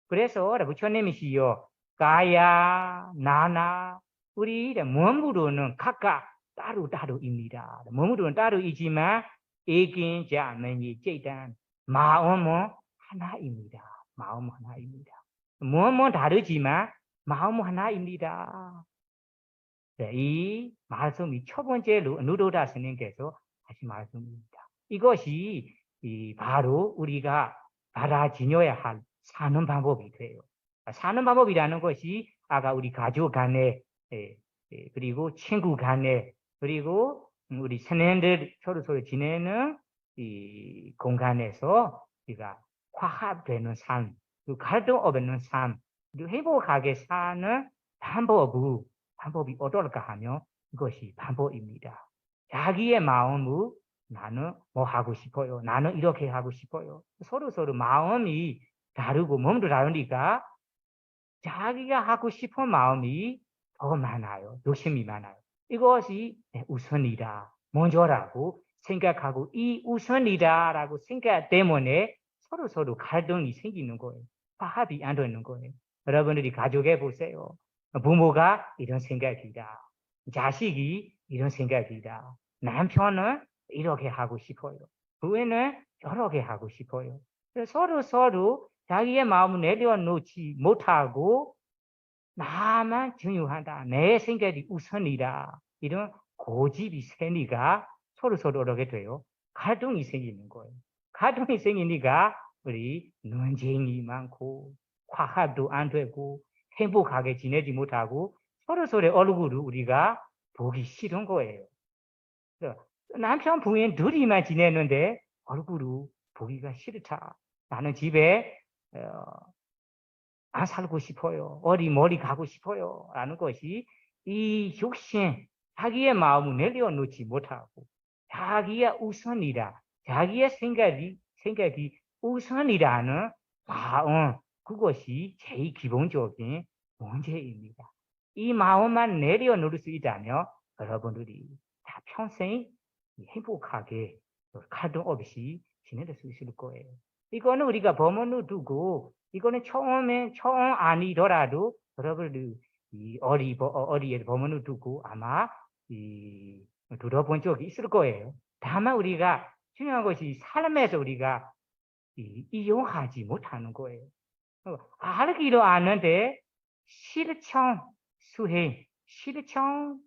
그래서 부처님이시여 가야 나나 우리 몸으로는 각각 따로입니다. 몸으로는 따로이지만 이긴자 만이 제단 마음은 하나입니다. 몸은 다르지만 마음은 하나입니다. 이 말씀이 첫 번째로 누로다 스님께서 하신 말씀입니다. 이것이 바로 우리가 받아지녀야 할 사는 방법이 돼요. 사는 방법이라는 것이 아까 우리 가족 간에 그리고 친구 간에 그리고 우리 스님들 서로 지내는 이 공간에서 우리가 화합되는 삶, 갈등 없는 삶, 행복하게 사는 방법이 어떨까 하면 이것이 반복입니다. 자기의 마음을 나는 뭐 하고 싶어요. 나는 이렇게 하고 싶어요. 서로 마음이 다르고 몸도 다르니까 자기가 하고 싶은 마음이 더 많아요. 욕심이 많아요. 이것이 우선이다. 먼저라고 생각하고 이 우선이다라고 생각 때문에 서로 갈등이 생기는 거예요. 화합이 안 되는 거예요. 여러분들이 가족에 보세요. 부모가 이런 생각이다. 자식이 이런 생각이다. 남편은 이렇게 하고 싶어요. 부인은 저렇게 하고 싶어요. 서로 자기의 마음을 내려놓지 못하고 나만 중요하다. 내 생각이 우선이다. 이런 고집이 세니까 서로 이렇게 돼요. 갈등이 생기는 거예요. 갈등이 생기니까 우리 논쟁이 많고 화합도 안 되고 행복하게 지내지 못하고 서로의 얼굴을 우리가 보기 싫은 거예요. 남편 부인 둘이만 지내는데 얼굴을 보기가 싫다. 나는 집에 안 살고 싶어요. 어디 멀리 가고 싶어요. 라는 것이 이 욕심, 자기의 마음을 내려놓지 못하고 자기의 우선이다. 자기의 생각이 우선이라는 마음, 그것이 제일 기본적인 문제입니다. 이 마음만 내려놓을 수 있다면 여러분들이 다 평생 행복하게 갈등 없이 지낼 수 있을 거예요. 이거는 우리가 법문을 두고 이거는 처음 아니더라도 여러분들 이 어리에 법문을 두고 아마 들어본 적이 있을 거예요. 다만 우리가 중요한 것이 삶에서 우리가 이용하지 못하는 거예요. 알기로 아는데 실천 수행, 실천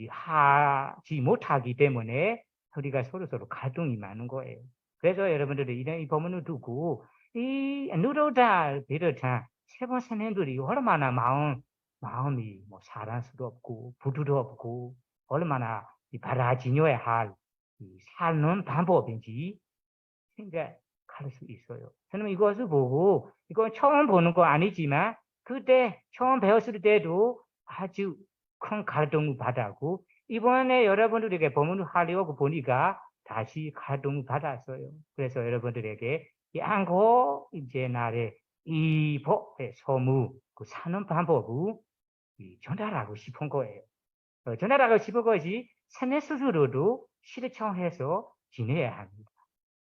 하지 못하기 때문에 우리가 서로 갈등이 많은 거예요. 그래서 여러분들이 이런 이 법문을 두고 이 누로다 비롯한 세번 선생들이 얼마나 마음이 뭐 사랑스럽고 부드럽고 얼마나 바라지녀야 할 사는 방법인지 생각할 수 있어요. 저는 이것을 보고 이건 처음 보는 거 아니지만 그때 처음 배웠을 때도 아주 큰 갈등을 받았고 이번에 여러분들에게 법문을 하려고 보니까 다시 갈등을 받았어요. 그래서 여러분들에게 양고 이제 날에 이 법의 소무 그 사는 방법을 전달하고 싶은 거예요. 전달하고 싶은 것이 세뇌 스스로도 실천해서 지내야 합니다.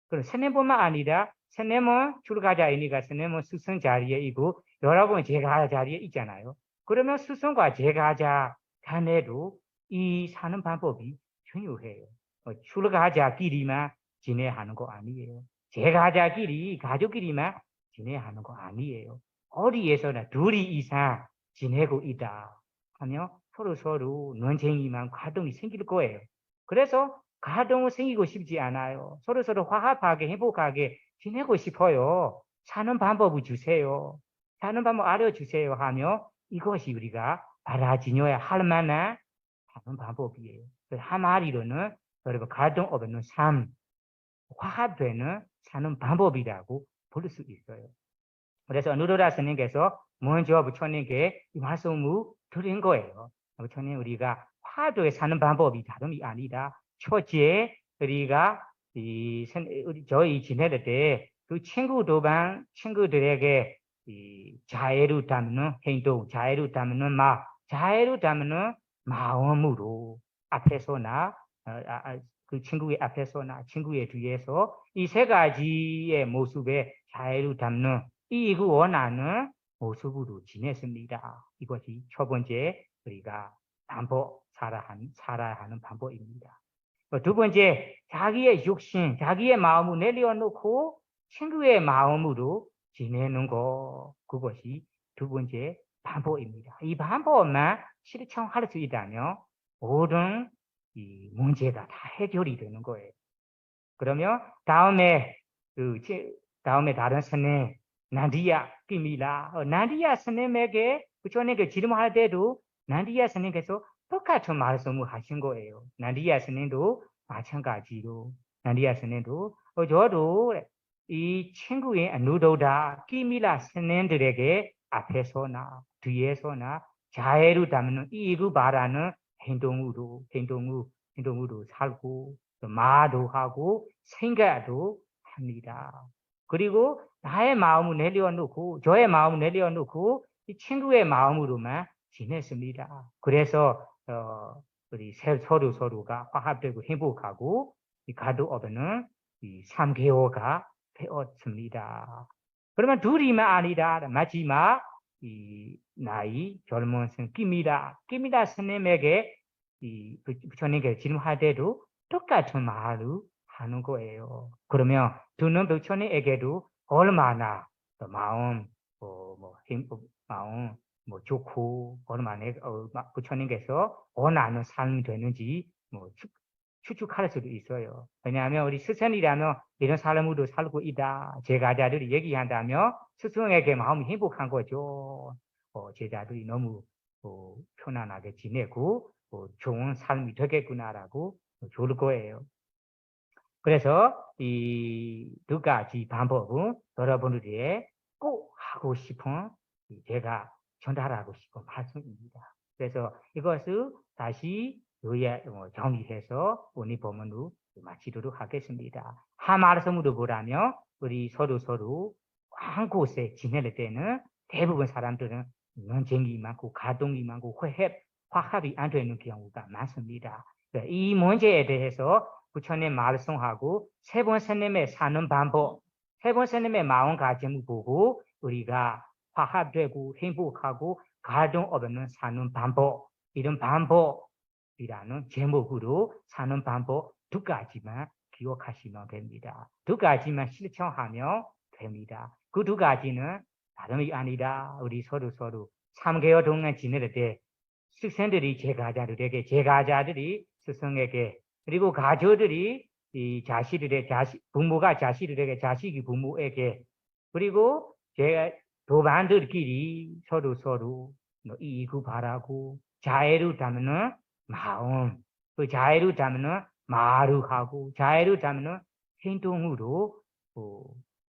그럼 세뇌뿐만 아니라 세뇌는 출가자이니까 세뇌는 수성 자리에 있고 여러분 제가 자리에 있잖아요. 그러면 수성과 제가자 간에도 이 사는 방법이 중요해요. 출가자끼리만 지내야 하는 거 아니에요. 제가자끼리 가족끼리만 지내야 하는 거 아니에요. 어디에서나 둘이 이상 지내고 있다 하면 서로 논쟁이만 갈등이 생길 거예요. 그래서 갈등이 생기고 싶지 않아요. 서로 화합하게 행복하게 지내고 싶어요. 사는 방법을 주세요. 사는 방법 알려주세요 하며 이것이 우리가 알아지녀야 할 만한 사는 방법이에요. 한마디로는 여러분 갈등 없는 삶, 화합되는 사는 방법이라고 볼 수 있어요. 그래서 누르라 스님께서 먼저 부처님께 이 말씀을 드린 거예요. 부처님 우리가 화합되게 사는 방법이 다름이 아니다. 첫째 우리가 저희 지낼 때 그 친구들에게 자애를 담는 행동, 자애를 담는 말, 자애를 담는 마음으로 앞에서나 그 친구의 앞에서나 친구의 뒤에서 이 세 가지의 모습에 자애를 담는 이그 원하는 모습으로 지냈습니다. 이것이 첫 번째 우리가 살아야 하는 방법입니다. 두 번째, 자기의 욕심, 자기의 마음을 내려놓고 친구의 마음으로 지내는 것, 그것이 두 번째 방법입니다. 이 방법만 실천할 수 있다면 모든 이 문제가 다 해결이 되는 거예요. 그러면 다음에 다른 스님 난디야 끼미라 난디야 스님에게 부처님께 질문할 때도 난디야 스님께서 똑같은 말씀을 하신 거예요. 난디야 스님도 마찬가지로 난디야 스님도 저도 이 친구의 누도다 끼미라 스님들에게 앞에서나 뒤에서나 자애를 담는 이그 바라는 행동으로 살고 말도 하고 생각도 합니다. 그리고 나의 마음을 내려놓고 저의 마음을 내려놓고 이 친구의 마음으로만 지냈습니다. 그래서 우리 서로가 화합되고 행복하고 이 가도업에는 이 3개월가 되었습니다. 그러면 둘이만 아니라 마지막 이 나이 젊은 끼미다 스님에게 이 부처님께 질문할 때도 똑같은 말을 하는 거예요. 그러면 두는 부처님에게도 얼마나 마음 마음 좋고 얼마나 부처님께서 원하는 삶이 되는지 추측할 수도 있어요. 왜냐하면 우리 스승이라면 이런 삶으로 살고 있다. 제자들이 얘기한다면 스승에게 마음이 행복한 거죠. 제자들이 너무 편안하게 지내고 좋은 삶이 되겠구나라고 좋을 거예요. 그래서 이 두 가지 방법은 여러분들이 꼭 하고 싶은 제가 전달하고 싶은 말씀입니다. 그래서 이것을 다시 요약 정리해서 오늘 본문으로 마치도록 하겠습니다. 한 말씀으로 보라면 우리 서로 한 곳에 지낼 때는 대부분 사람들은 논쟁이 많고 가동이 많고 화합이 안 되는 경우가 많습니다. 이 문제에 대해서 부처님 말씀하고 세 번 스님의 사는 방법, 세 번 스님의 마음가짐을 보고 우리가 화합되고 행복하고 갈등 없는 사는 방법, 이런 방법이라는 제목으로 사는 방법 두 가지만 기억하시면 됩니다. 두 가지만 실천하면 됩니다. 그 두 가지는 다름이 아니라 우리 서로 3개월 동안 지낼 때 스승들이 제가자들이 스승에게 그리고 가족들이 이 부모가 자식들에게 자식이 부모에게 그리고 도반들끼리 서로 이익을 바라고 자애를 담는 마음 그 자애를 담는 말을 하고 자애를 담는 행동으로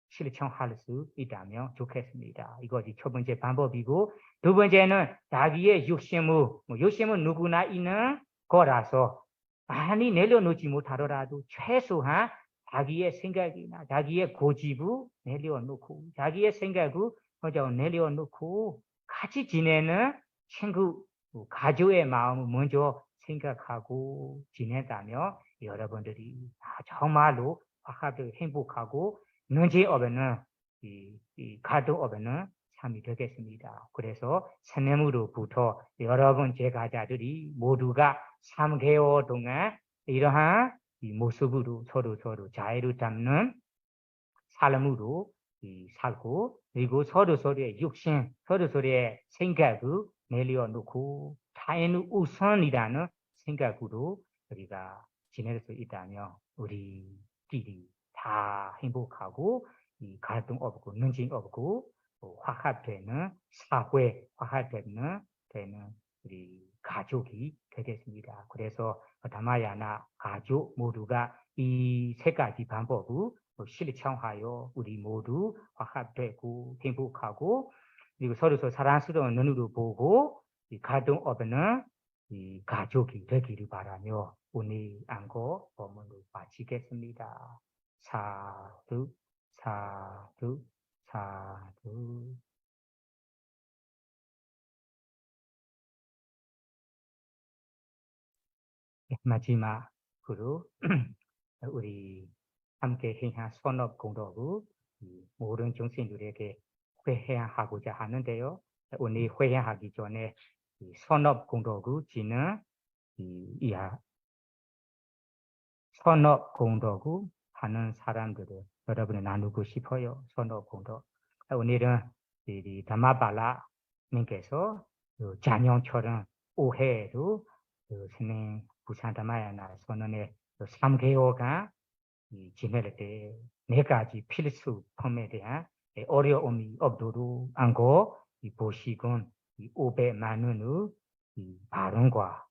실천할 수 있다면 좋겠습니다. 이것이 첫 번째 방법이고 두 번째는 자기의 욕심은 누구나 있는 거라서 많이 내려놓지 못하더라도 최소한 자기의 생각이나 자기의 고집을 내려놓고 자기의 생각을 먼저 내려놓고 같이 지내는 친구, 가족의 마음을 먼저 생각하고 지낸다면 여러분들이 정말로 화합되고 행복하고 문제 없는 이 가족 없는 삶이 되겠습니다. 그래서 스님으로부터 여러분 제가자들이 모두가 3개월 동안 이러한 이 모습으로 서로 자애를 담는 삶으로 살고 그리고 서로의 육신, 서로의 생각을 내려놓고 타인의 우선이라는 생각으로 우리가 지낼 수 있다면 우리끼리 다 행복하고 이 갈등 없고 논쟁 없고 화합되는 사회, 화합되는 우리 가족이 되겠습니다. 그래서 다마야나 가족 모두가 이 세 가지 방법을 실천하여 우리 모두 화합되고 행복하고 그리고 서로 사랑스러운 눈으로 보고 이 갈등 없는 이 가족이 되기를 바라며 오늘 안고 법문을 마치겠습니다. 사두 사두 사두 마지막으로 우리 함께 행한 선업 공덕을 모든 중생들에게 회행하고자 하는데요. 오늘 회행하기 전에 선업 공덕을 지는 선업 공덕을 하는 사람들을 여러분이 나누고 싶어요. 선업 공덕. 오늘은 담마발라 님께서 잔영처럼 오해로 스님 부산 담마야나 선언의 3개월간 지낼 때 4가지 필수 품에 대한 어려움이 없도록 안고 보시군 500만 원의 발언과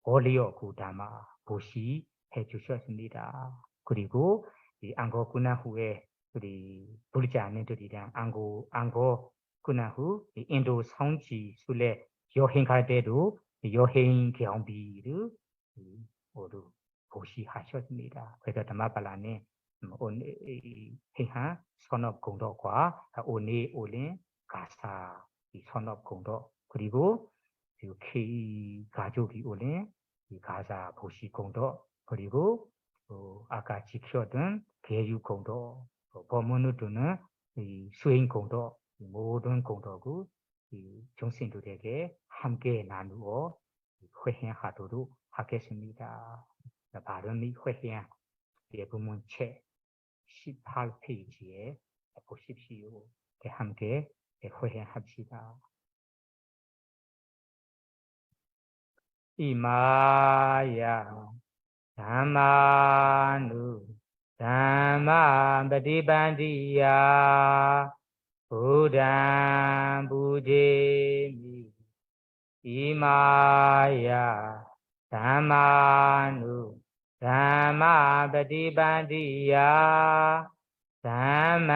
어리어구 담아 보시해 주셨습니다. 그리고 안고 끝난 후에 우리 불자님들이랑 안고 끝난 후 인도 성지 순례 여행 갈 때도 여행 경비를 모두 보시하셨습니다. 그래서 담마발라네 오늘 행하 선업 공덕과 오늘 올린 가사 이 선업 공덕 그리고 가족이 올린 이 가사 보시 공덕 그리고 아까 지켰던 계유 공덕 법문을 두는 이 수행 공덕 모든 공덕을 이 정신들에게 함께 나누어 회행하도록 하겠습니다. 발음이 회행 예부문 책 18페이지에 보십시오. 함께 회행합시다. 이마야 담마누 담마ပฏิပန္တိယ 부담 부제미 이마야 담마누 담마ပฏิပန္တိယ 담마부제미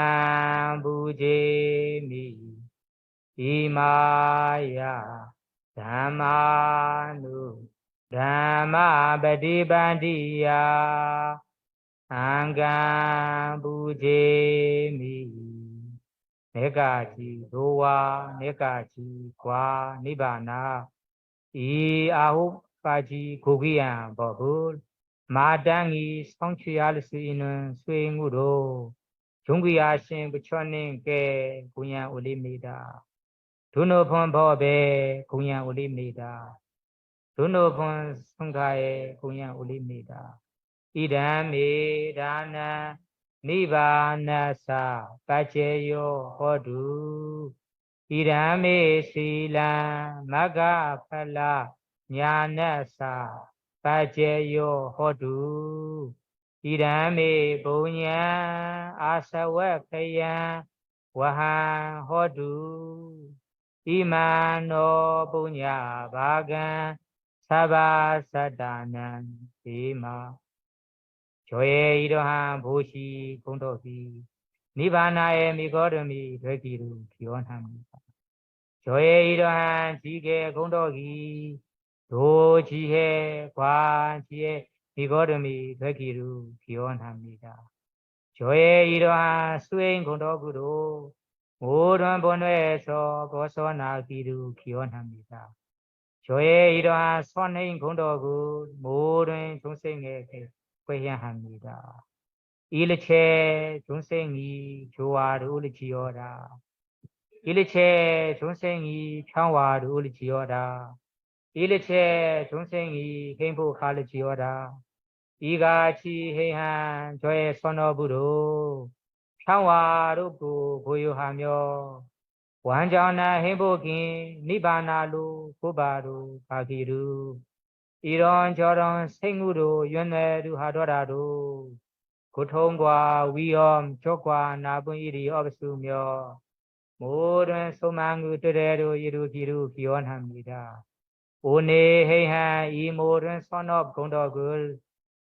이마야 담마누 담마ပฏิပန္တိယ 안간부제미 내가지 도와 내가지 과 니바나 이 9가지 고귀한 법을 마땅히 성취할 수 있는 수행으로 존귀하신 부처님께 공양 올립니다. 두 높은 법에 공양 올립니다. 두 높은 성가에 공양 올립니다. 이담이 다나 니바나사 빠제요 호두 이담이 실라 마가팔라 냐나사 빠제요 호두 이담이 보냐 아사와카야 와한 호두 이만노 보냐 바간 사바사다난 이마 저의 이러한 보시 공덕이 니바나의 미거름이 되기를 기원합니다. 저의 이러한 지계 공덕이 도지혜 관지의 미거름이 되기를 기원합니다. 저의 이러한 수행 공덕으로 모든 번뇌에서 벗어나기를 기원합니다. 저의 이러한 선행 공덕을 모든众生에게 회향합니다. 일체众生이 조화를 울지어라. 일체众生이 평화를 울지어라. 일체众生이 행복할지어라. 이같이 행한 저의 선업으로 평화롭고 고요하며 완전한 행복인 니바나로 고바로 가기를 이런저런 생으로 연애를 하더라도 고통과 위험, 적과 나쁜 일이 없으며 모든 소망을 뜻대로 이루기를 기원합니다. 오늘 행한 이 모든 선업 공덕을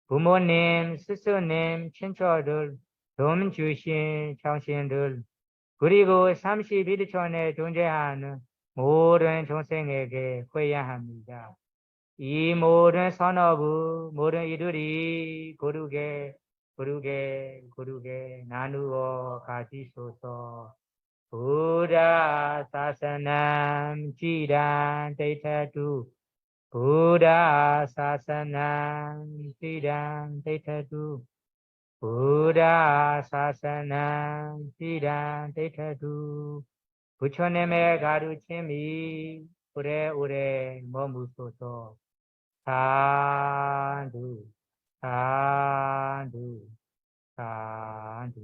부모님, 스승님, 친척들, 도움 주신 장신들 그리고 31천에 존재하는 모든众生에게 회양합니다. 이 모든 선업을 모든 이들이 고르게 나누어 가지소서. 부다 사사남 지단 데이터두 부다 사사남 지단 데이터두 부다 사사남 지단 데이터두 부처님의 가르침이 오래오래 머무소서. 사두 사두 사두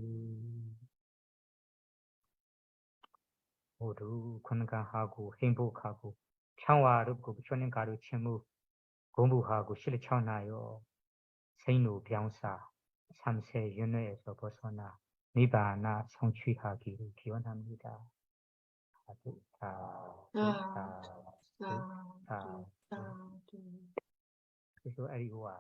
모두 건강하고 행복하고 평화롭고 부처님 가르침을 공부하고 실천하여 생로 병사 3세 윤회에서 벗어나 니바나 성취하기를 기원합니다. 사두 사두 사두 사두 그래서 아리고와